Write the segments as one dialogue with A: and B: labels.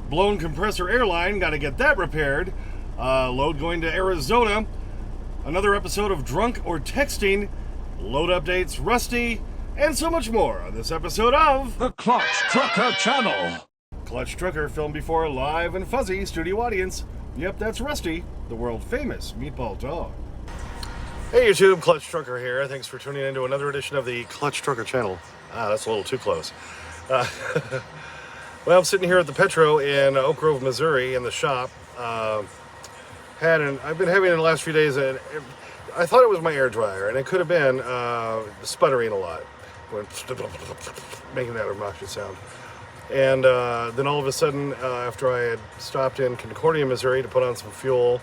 A: Blown compressor airline, got to get that repaired. Load going to Arizona. Another episode of Drunk or Texting. Load updates, Rusty, and so much more on this episode of
B: The Clutch Trucker Channel.
A: Clutch Trucker, filmed before a live and fuzzy studio audience. Yep, that's Rusty, the world famous meatball dog. Hey YouTube, Clutch Trucker here. Thanks for tuning in to another edition of the Clutch Trucker Channel. That's a little too close. Well, I'm sitting here at the Petro in Oak Grove, Missouri, in the shop. I've been having in the last few days, I thought it was my air dryer, and it could have been sputtering a lot, making that obnoxious sound. And then all of a sudden, after I had stopped in Concordia, Missouri to put on some fuel,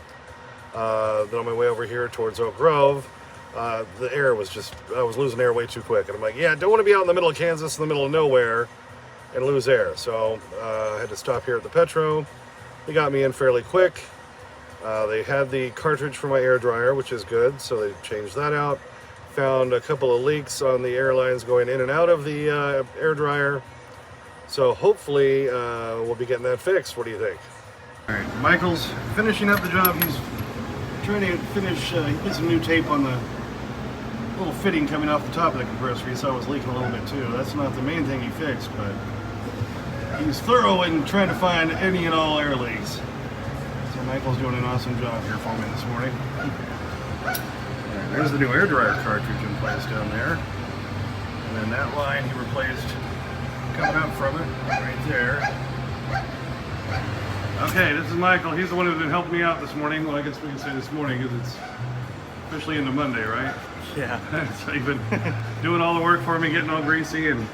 A: then on my way over here towards Oak Grove, the air was I was losing air way too quick. And I'm like, yeah, I don't want to be out in the middle of Kansas, in the middle of nowhere, and lose air. So I had to stop here at the Petro. They got me in fairly quick. They had the cartridge for my air dryer, which is good, so they changed that out. Found a couple of leaks on the air lines going in and out of the air dryer. So hopefully we'll be getting that fixed. What do you think? All right, Michael's finishing up the job. He's trying to finish, he put some new tape on the little fitting coming off the top of the compressor. He saw it was leaking a little bit too. That's not the main thing he fixed, but he's thorough in trying to find any and all air leaks. So Michael's doing an awesome job here for me this morning. All right, there's the new air dryer cartridge in place down there. And then that line he replaced coming up from it, right there. Okay, this is Michael. He's the one who's been helping me out this morning. Well, I guess we can say this morning because it's officially into Monday, right?
C: Yeah.
A: So he's been doing all the work for me, getting all greasy, and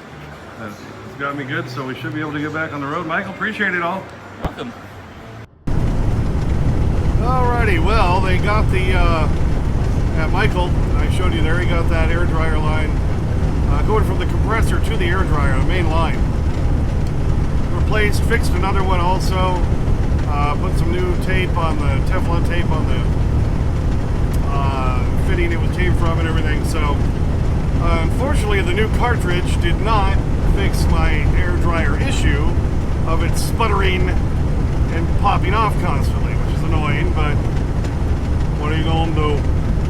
A: it's got me good, so we should be able to get back on the road. Michael, appreciate it all.
C: Welcome.
A: Alrighty, well, they got the, Michael, I showed you there, he got that air dryer line going from the compressor to the air dryer, the main line. Replaced, fixed another one also, put some new tape on the, Teflon tape on the fitting it was came from and everything. So unfortunately the new cartridge did not fix my air dryer issue of it sputtering and popping off constantly, which is annoying, but what are you gonna do?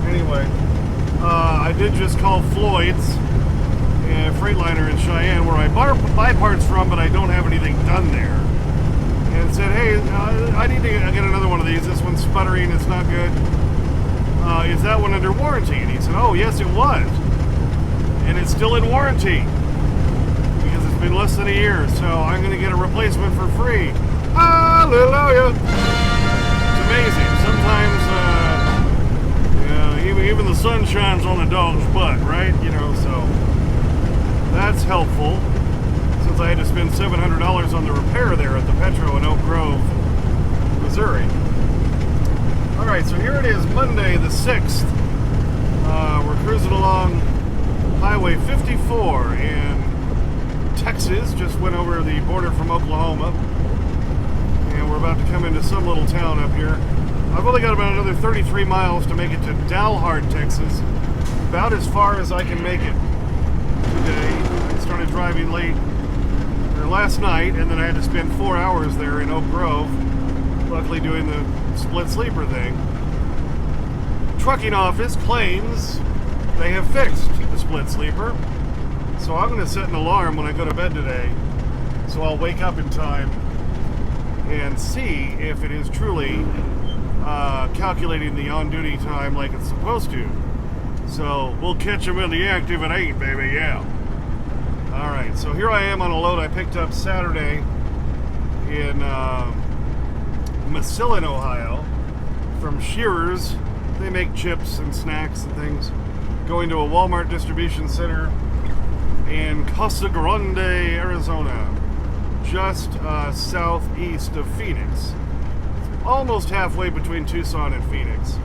A: Anyway, I did just call Floyd's Freightliner in Cheyenne, where I buy parts from, but I don't have anything done there, and said, hey, I need to get another one of these. This one's sputtering, it's not good. Is that one under warranty? And he said, oh yes, it was, and it's still in warranty because it's been less than a year, so I'm going to get a replacement for free. Hallelujah! It's amazing. Sometimes even the sun shines on the dog's butt, right? You know, so that's helpful, since I had to spend $700 on the repair there at the Petro in Oak Grove, Missouri. Alright, so here it is, Monday the 6th. We're cruising along Highway 54 in Texas. Just went over the border from Oklahoma. And we're about to come into some little town up here. I've only got about another 33 miles to make it to Dalhart, Texas. About as far as I can make it today. I started driving last night, and then I had to spend 4 hours there in Oak Grove, luckily doing the split sleeper thing. Trucking office claims they have fixed the split sleeper, so I'm going to set an alarm when I go to bed today, so I'll wake up in time and see if it is truly calculating the on-duty time like it's supposed to. So we'll catch them in the act if it ain't, baby, yeah. Alright, so here I am on a load I picked up Saturday in Massillon, Ohio, from Shearers. They make chips and snacks and things. Going to a Walmart distribution center in Casa Grande, Arizona, just southeast of Phoenix. Almost halfway between Tucson and Phoenix.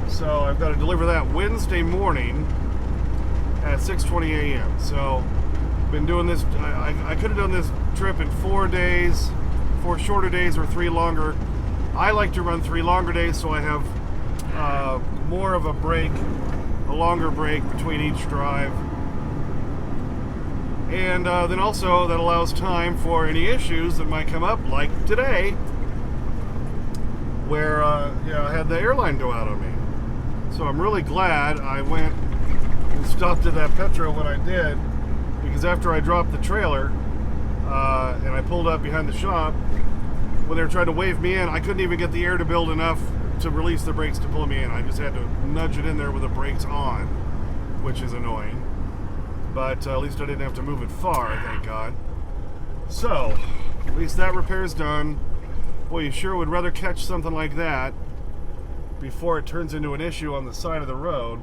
A: So I've got to deliver that Wednesday morning at 6:20 a.m. So been doing this, I could have done this trip in 4 days, 4 shorter days or 3 longer. I like to run 3 longer days so I have more of a break, a longer break between each drive. And then also that allows time for any issues that might come up, like today, where I had the airline go out on me. So I'm really glad I went and stopped at that Petro when I did, because after I dropped the trailer and I pulled up behind the shop, when they were trying to wave me in, I couldn't even get the air to build enough to release the brakes to pull me in. I just had to nudge it in there with the brakes on, which is annoying. But at least I didn't have to move it far, thank God. So, at least that repair's done. Boy, you sure would rather catch something like that before it turns into an issue on the side of the road,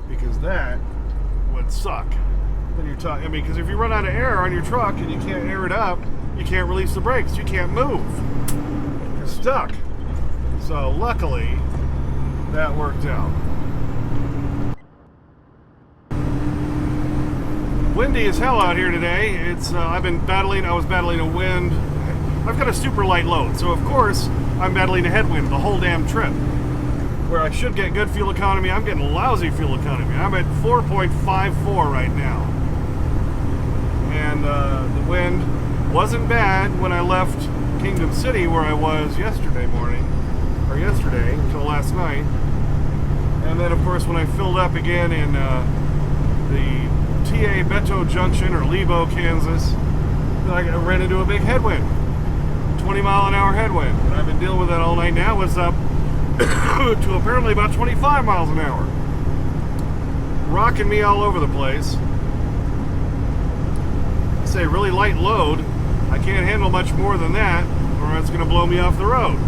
A: because that would suck. Then you're talking, I mean, because if you run out of air on your truck and you can't air it up, you can't release the brakes, you can't move. You're stuck. So luckily, that worked out. Windy as hell out here today. It's I was battling a wind. I've got a super light load, so of course I'm battling a headwind the whole damn trip. Where I should get good fuel economy, I'm getting lousy fuel economy. I'm at 4.54 right now. And the wind wasn't bad when I left Kingdom City, where I was yesterday until last night. And then of course when I filled up again in the TA Beto Junction, or Lebo, Kansas, I ran into a big headwind, 20-mile-an-hour headwind, and I've been dealing with that all night now. It's up to apparently about 25 miles an hour, rocking me all over the place. I say really light load. I can't handle much more than that, or it's going to blow me off the road.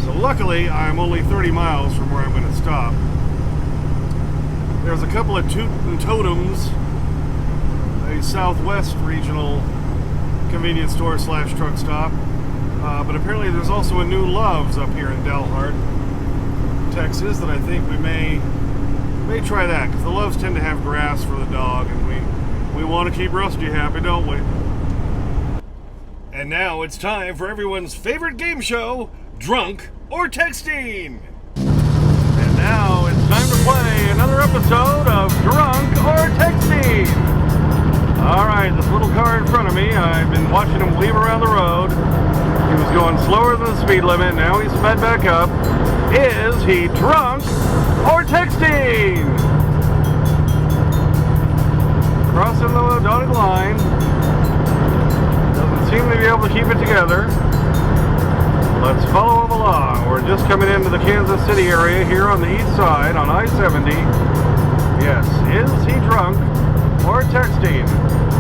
A: So luckily, I'm only 30 miles from where I'm going to stop. There's a couple of totems, a Southwest regional convenience store / truck stop, but apparently there's also a new Love's up here in Dalhart, Texas, that I think we may try that, because the Love's tend to have grass for the dog, and we want to keep Rusty happy, don't we? And now it's time for everyone's favorite game show, Drunk or Texting. And now it's time to play another episode of Drunk or Texting. Alright, this little car in front of me, I've been watching him weave around the road. He was going slower than the speed limit, now he's sped back up. Is he drunk or texting? Crossing the dotted line. Doesn't seem to be able to keep it together. Let's follow him along. We're just coming into the Kansas City area here on the east side on I-70. Yes, is he drunk or texting?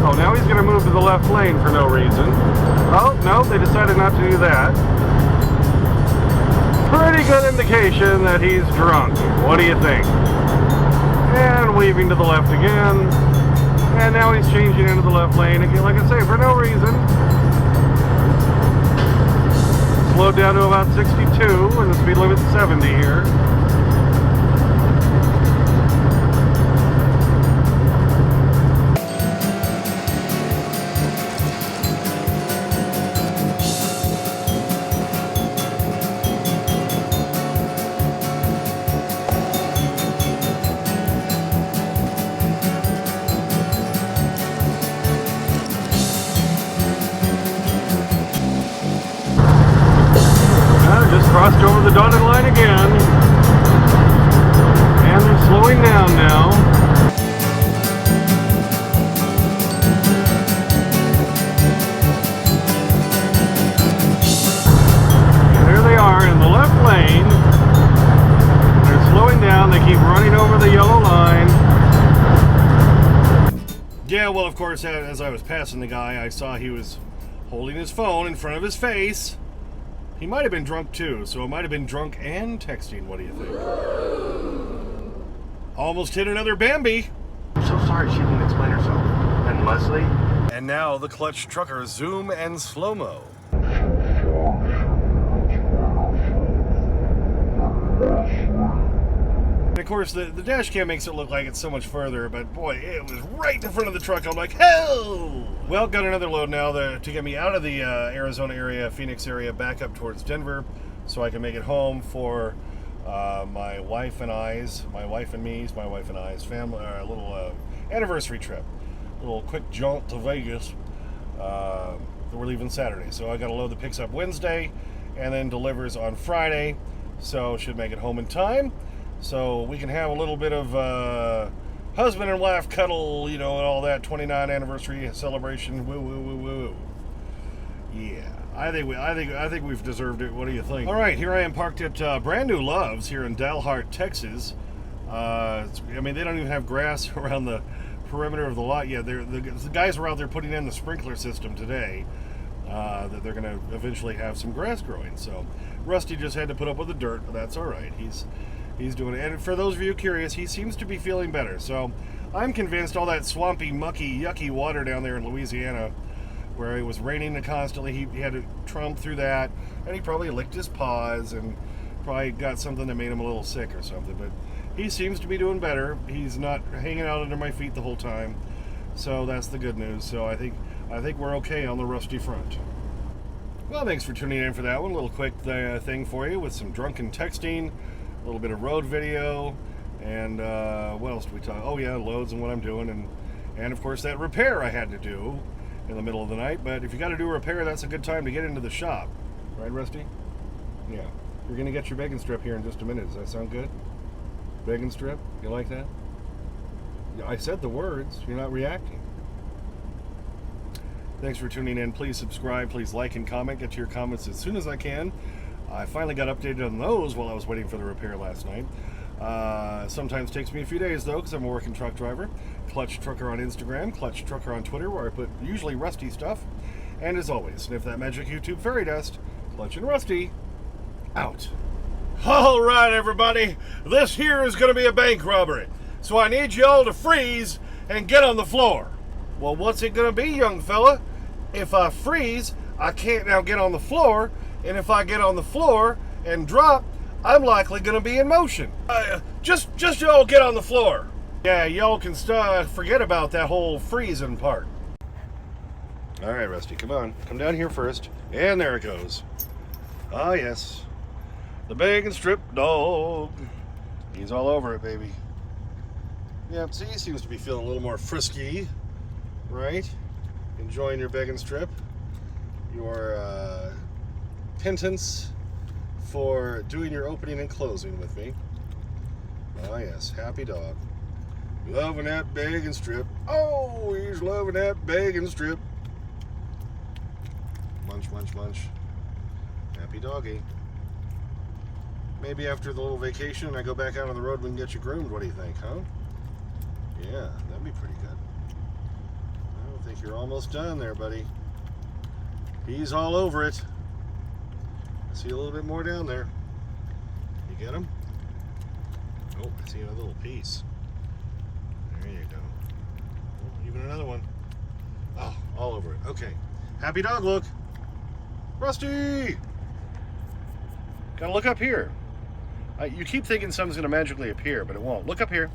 A: Oh, now he's going to move to the left lane for no reason. Oh, no, they decided not to do that. Pretty good indication that he's drunk. What do you think? And weaving to the left again. And now he's changing into the left lane again, like I say, for no reason. Slowed down to about 62, and the speed limit's 70 here. Crossed over the dotted line again, and they're slowing down now. And there they are in the left lane. They're slowing down, they keep running over the yellow line. Yeah, well, of course, as I was passing the guy, I saw he was holding his phone in front of his face. He might have been drunk too, so it might have been drunk and texting. What do you think? Almost hit another Bambi.
C: I'm so sorry she didn't explain herself. And Leslie?
A: And now the clutch trucker zoom and slow-mo. And of course, the dash cam makes it look like it's so much further, but boy, it was right in front of the truck. I'm like, hell! Well, got another load now to get me out of the Arizona area, Phoenix area, back up towards Denver, so I can make it home for my wife and I's family, little anniversary trip. little quick jaunt to Vegas. We're leaving Saturday, so I got a load that picks up Wednesday and then delivers on Friday, so should make it home in time, so we can have a little bit of husband and wife cuddle, and all that 29th anniversary celebration. Woo woo woo woo. Yeah, I think we've deserved it. What do you think? All right, here I am parked at brand new Love's here in Dalhart, Texas. They don't even have grass around the perimeter of the lot yet. The guys are out there putting in the sprinkler system today. That they're going to eventually have some grass growing. So Rusty just had to put up with the dirt, but that's all right. He's doing it. And for those of you curious, he seems to be feeling better. So I'm convinced all that swampy, mucky, yucky water down there in Louisiana, where it was raining constantly, he had to trump through that, and he probably licked his paws and probably got something that made him a little sick or something. But he seems to be doing better. He's not hanging out under my feet the whole time. So that's the good news. So I think we're okay on the Rusty front. Well, thanks for tuning in for that one. A little quick thing for you with some drunken texting, a little bit of road video, and what else did we talk? Oh yeah, loads and what I'm doing, and of course that repair I had to do in the middle of the night. But if you got to do a repair, that's a good time to get into the shop, right, Rusty? Yeah. You're gonna get your bacon strip here in just a minute. Does that sound good? Bacon strip? You like that? I said the words. You're not reacting. Thanks for tuning in. Please subscribe. Please like and comment. Get to your comments as soon as I can. I finally got updated on those while I was waiting for the repair last night. Sometimes takes me a few days, though, because I'm a working truck driver. Clutch Trucker on Instagram. Clutch Trucker on Twitter, where I put usually Rusty stuff. And as always, sniff that magic YouTube fairy dust. Clutch and Rusty, out. All right, everybody. This here is going to be a bank robbery. So I need y'all to freeze and get on the floor. Well, what's it going to be, young fella? If I freeze, I can't now get on the floor. And if I get on the floor and drop, I'm likely going to be in motion. Just y'all get on the floor. Yeah, y'all can forget about that whole freezing part. All right, Rusty, come on. Come down here first. And there it goes. Ah, yes. The bacon strip dog. He's all over it, baby. Yep, see, he seems to be feeling a little more frisky, right? Enjoying your bacon strip. Your penance for doing your opening and closing with me. Oh, yes, happy dog. Loving that bacon strip. Oh, he's loving that bacon strip. Munch, munch, munch. Happy doggy. Maybe after the little vacation I go back out on the road, we can get you groomed. What do you think, huh? Yeah, that'd be pretty good. I don't think you're almost done there, buddy. He's all over it. I see a little bit more down there. You get him? Oh, I see another little piece. There you go. Oh, even another one. Oh, all over it. Okay. Happy dog look. Rusty! Gotta look up here. You keep thinking something's gonna magically appear, but it won't. Look up here.